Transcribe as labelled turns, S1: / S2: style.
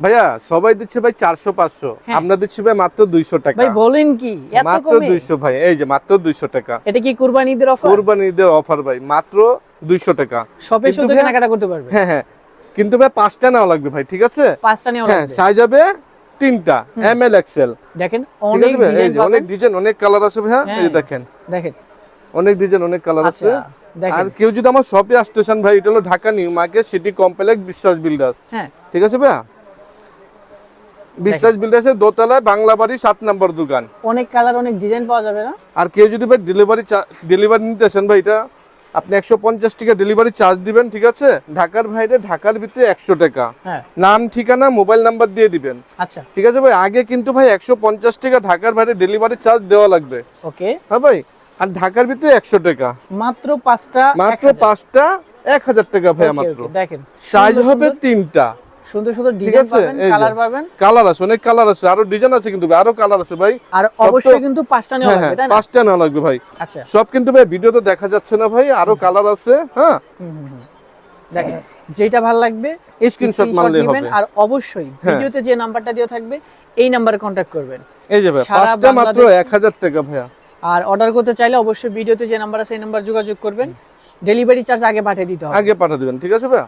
S1: ভাইয়া সবাই দিচ্ছে ভাই 400 500, আমরা দিচ্ছি ভাই মাত্র 200 টাকা।
S2: ভাই বলেন কি এত
S1: মাত্র
S2: কমে?
S1: 200 ভাই, এই যে মাত্র 200 টাকা।
S2: এটা কি কুরবানি ঈদের অফার?
S1: কুরবানি ঈদের অফার ভাই, মাত্র 200 টাকা।
S2: শপে
S1: কিন্তু
S2: শুধু
S1: ভাইয়া-
S2: কেনাকাটা করতে পারবে।
S1: হ্যাঁ হ্যাঁ, কিন্তু ভাই 5টা নেওয়া লাগবে ভাই, ঠিক আছে?
S2: 5টা নেওয়া
S1: হ্যাঁ,
S2: লাগবে।
S1: সাইজ হবে 3টা, এম এল এক্সেল।
S2: দেখেন
S1: ঠিক
S2: অনেক
S1: আছে ভাই? এই
S2: ডিজাইন
S1: যে
S2: পাবেন।
S1: অনেক ডিজাইন, অনেক কালার আছে ভাইয়া, এই যে
S2: হ্যাঁ।
S1: দেখেন
S2: দেখেন
S1: অনেক ডিজাইন, অনেক কালার আছে।
S2: আচ্ছা দেখেন।
S1: আর কেউ যদি আমার শপে আসতে চান ভাই, এটা হলো Dhaka new market city complex বিশ্বাস বিল্ডার্স,
S2: হ্যাঁ
S1: ঠিক আছে ভাইয়া? বিশ্বাস বিল্ডার্সের দোতলায় বাংলা বাড়ি 7 নম্বর দোকান।
S2: অনেক কালার অনেক ডিজাইন পাওয়া যাবে না?
S1: আর কেউ যদি ভাই ডেলিভারি নিতে চান ভাই, এটা আপনি 150 টাকা ডেলিভারি চার্জ দিবেন, ঠিক আছে? ঢাকার বাইরে, ঢাকার ভিতরে 100 টাকা।
S2: হ্যাঁ
S1: নাম, ঠিকানা, মোবাইল নাম্বার দিয়ে দিবেন,
S2: আচ্ছা
S1: ঠিক আছে ভাই? আগে কিন্তু ভাই 150 টাকা ঢাকার বাইরে ডেলিভারি চার্জ দেওয়া লাগবে,
S2: ওকে।
S1: হ্যাঁ ভাই? আর ঢাকার ভিতরে 100 টাকা।
S2: মাত্র 5টা
S1: মাত্র 5টা 1000 টাকা ভাই মাত্র।
S2: দেখেন
S1: সাইজ হবে 3টা,
S2: সুন্দর সুন্দর
S1: ঠিক
S2: ডিজাইন
S1: আছে?
S2: পাবেন,
S1: এই যে
S2: কালার পাবেন।
S1: কালার আছে, অনেক কালার আছে, আরো ডিজাইন আছে, কিন্তু ভাই আরো কালার আছে ভাই।
S2: আর
S1: সব তো-
S2: অবশ্যই কিন্তু 5টা নেওয়া
S1: হ্যাঁ
S2: লাগবে, তাই না?
S1: 5টা নেওয়া লাগবে ভাই।
S2: আচ্ছা
S1: সব কিন্তু ভাই ভিডিওতে দেখা যাচ্ছে না ভাই, আরো কালার আছে। হ্যাঁ,
S2: দেখেন যেটা ভালো লাগবে
S1: স্ক্রিনশট মারলেই
S2: নেবেন।
S1: হবে।
S2: আর অবশ্যই ভিডিওতে যে নাম্বারটা দেওয়া থাকবে এই নাম্বারে কন্ট্যাক্ট করবেন।
S1: এই যে ভাই
S2: সারা
S1: 5টা মাত্র
S2: বাংলাদেশ-
S1: 1000 টাকা ভাইয়া।
S2: আর অর্ডার করতে চাইলে অবশ্যই ভিডিওতে যে নাম্বার আছে এই নাম্বার যোগাযোগ করবেন। ডেলিভারি চার্জ আগে পাঠিয়ে দিতে হবে।
S1: আগে পাঠা দিবেন, ঠিক আছে ভাইয়া?